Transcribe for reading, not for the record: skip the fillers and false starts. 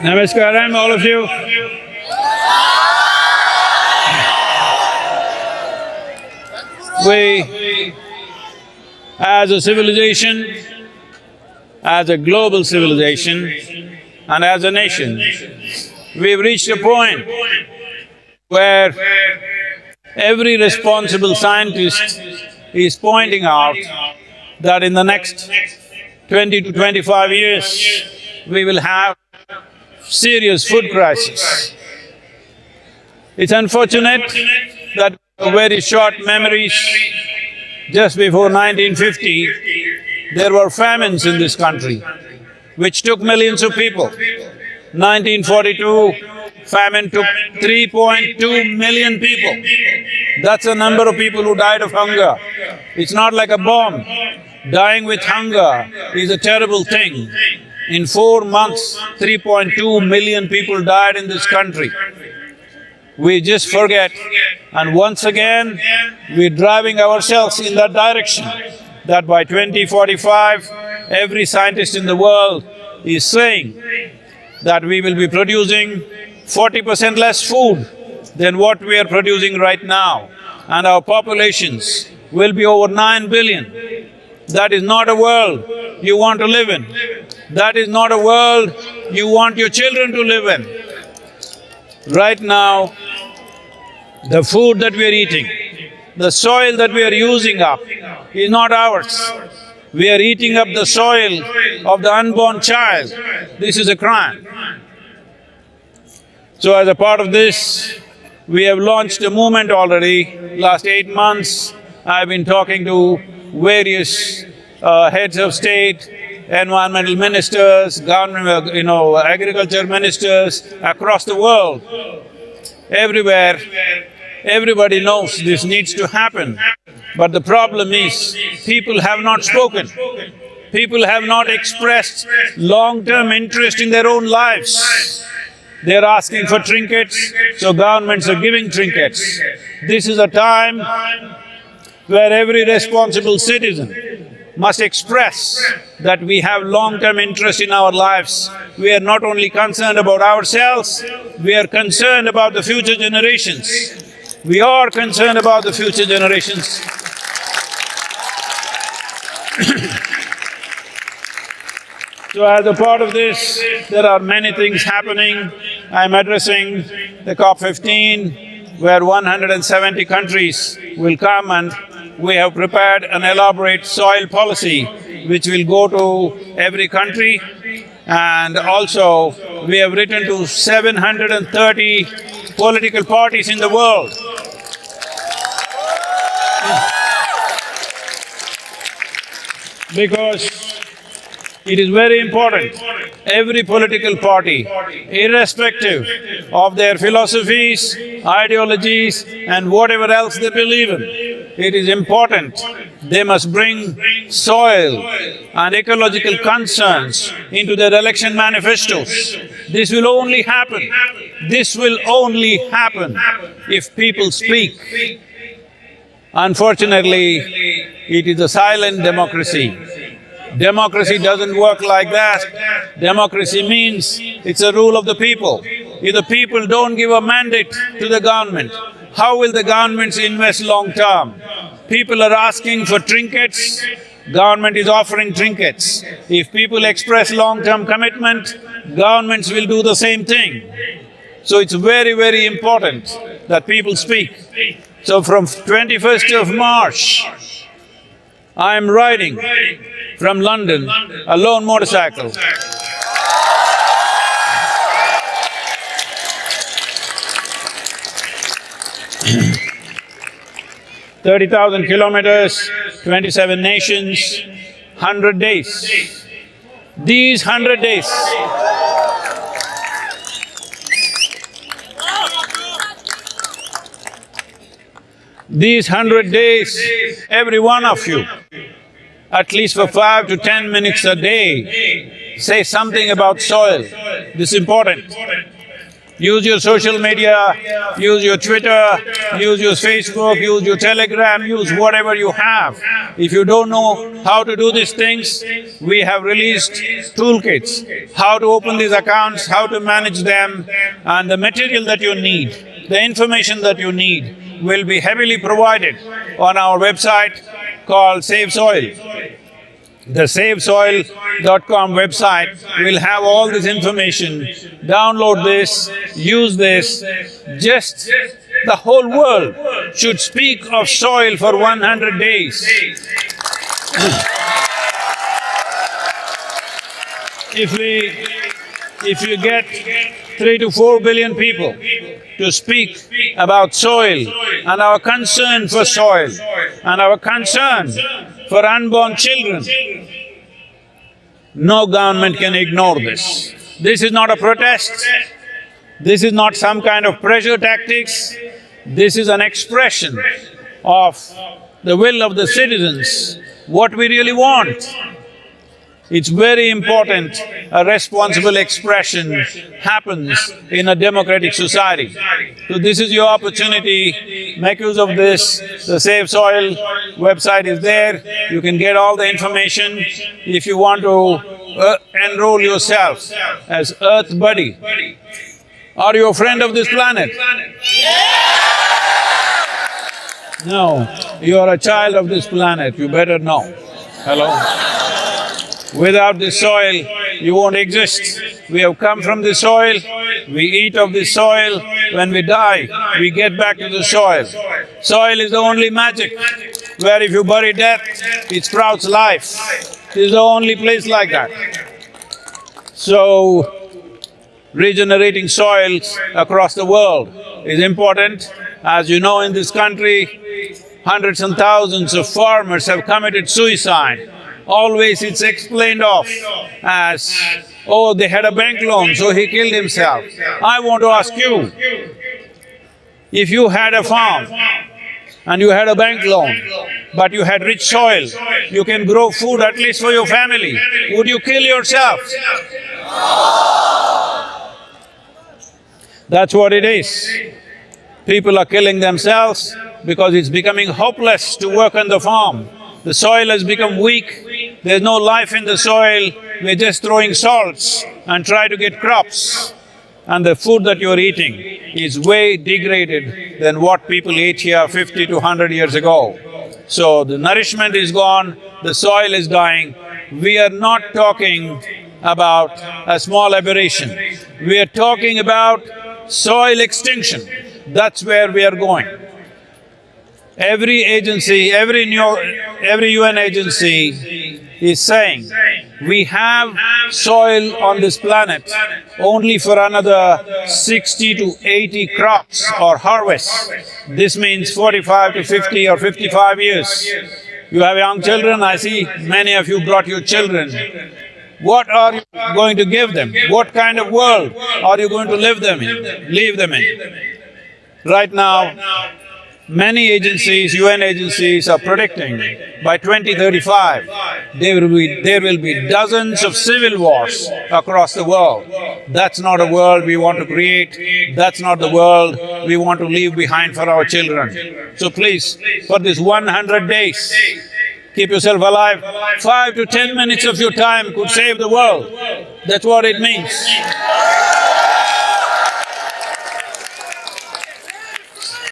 Namaskaram, all of you. We, as a civilization, as a global civilization and as a nation, we've reached a point where every responsible scientist is pointing out that in the next 20 to 25 years, we will have serious food crisis. It's unfortunate that very short memories, just before 1950, there were famines in this country, which took millions of people. 1942, famine took 3.2 million people. That's the number of people who died of hunger. It's not like a bomb. Dying with hunger is a terrible thing. In 4 months, 3.2 million people died in this country. We just forget, and once again, we're driving ourselves in that direction, that by 2045, every scientist in the world is saying that we will be producing 40% less food than what we are producing right now, and our populations will be over 9 billion. That is not a world you want to live in. That is not a world you want your children to live in. Right now, the food that we are eating, the soil that we are using up is not ours. We are eating up the soil of the unborn child. This is a crime. So as a part of this, we have launched a movement already. Last 8 months, I've been talking to various heads of state, environmental ministers, government, agriculture ministers across the world. Everywhere, everybody knows this needs to happen. But the problem is, people have not spoken. People have not expressed long-term interest in their own lives. They're asking for trinkets, so governments are giving trinkets. This is a time where every responsible citizen must express that we have long-term interest in our lives. We are not only concerned about ourselves, we are concerned about the future generations. We are concerned about the future generations. So as a part of this, there are many things happening. I'm addressing the COP15, where 170 countries will come, and we have prepared an elaborate soil policy which will go to every country, and also we have written to 730 political parties in the world. Because it is very important, every political party, irrespective of their philosophies, ideologies and whatever else they believe in, it is important they must bring soil and ecological concerns into their election manifestos. This will only happen if people speak. Unfortunately, it is a silent democracy. Democracy doesn't work like that. Democracy means it's a rule of the people. If the people don't give a mandate to the government, how will the governments invest long-term? People are asking for trinkets, government is offering trinkets. If people express long-term commitment, governments will do the same thing. So it's very, very important that people speak. So from 21st of March, I am riding from London, a lone motorcycle. 30,000 kilometers, 27 nations, 100 days. These 100 days, every one of you, at least for 5 to 10 minutes a day, say something about soil. This is important. Use your social media, use your Twitter, use your Facebook, use your Telegram, use whatever you have. If you don't know how to do these things, we have released toolkits, how to open these accounts, how to manage them, and the material that you need, the information that you need will be heavily provided on our website called Save Soil. The SaveSoil.com website will have all this information. Download this, use this. Just the whole world should speak of soil for 100 days. If we get 3 to 4 billion people to speak about soil and our concern for soil and our concern for unborn children, no government can ignore this. This is not a protest, this is not some kind of pressure tactics, this is an expression of the will of the citizens, what we really want. It's very important a responsible expression happens in a democratic society. So this is your opportunity, make use of this. The Save Soil website is there, you can get all the information. If you want to enroll yourself as Earth Buddy, are you a friend of this planet? No, you are a child of this planet, you better know. Hello? Without this soil, you won't exist. We have come from the soil, we eat of the soil, when we die, we get back to the soil. Soil is the only magic, where if you bury death, it sprouts life. This is the only place like that. So, regenerating soils across the world is important. As you know, in this country, hundreds and thousands of farmers have committed suicide. Always it's explained off as, oh, they had a bank loan, so he killed himself. I want to ask you, if you had a farm and you had a bank loan, but you had rich soil, you can grow food at least for your family, would you kill yourself? That's what it is. People are killing themselves because it's becoming hopeless to work on the farm. The soil has become weak, there's no life in the soil, we're just throwing salts and try to get crops. And the food that you're eating is way degraded than what people ate here 50 to 100 years ago. So the nourishment is gone, the soil is dying. We are not talking about a small aberration, we are talking about soil extinction. That's where we are going. Every agency, every UN agency is saying, we have soil on this planet only for another 60 to 80 crops or harvests. This means 45 to 50 or 55 years. You have young children, I see many of you brought your children. What are you going to give them? What kind of world are you going to leave them in? Right now, many agencies, UN agencies are predicting by 2035, there will be dozens of civil wars across the world. That's not a world we want to create, that's not the world we want to leave behind for our children. So please, for this 100 days, keep yourself alive. 5 to 10 minutes of your time could save the world. That's what it means.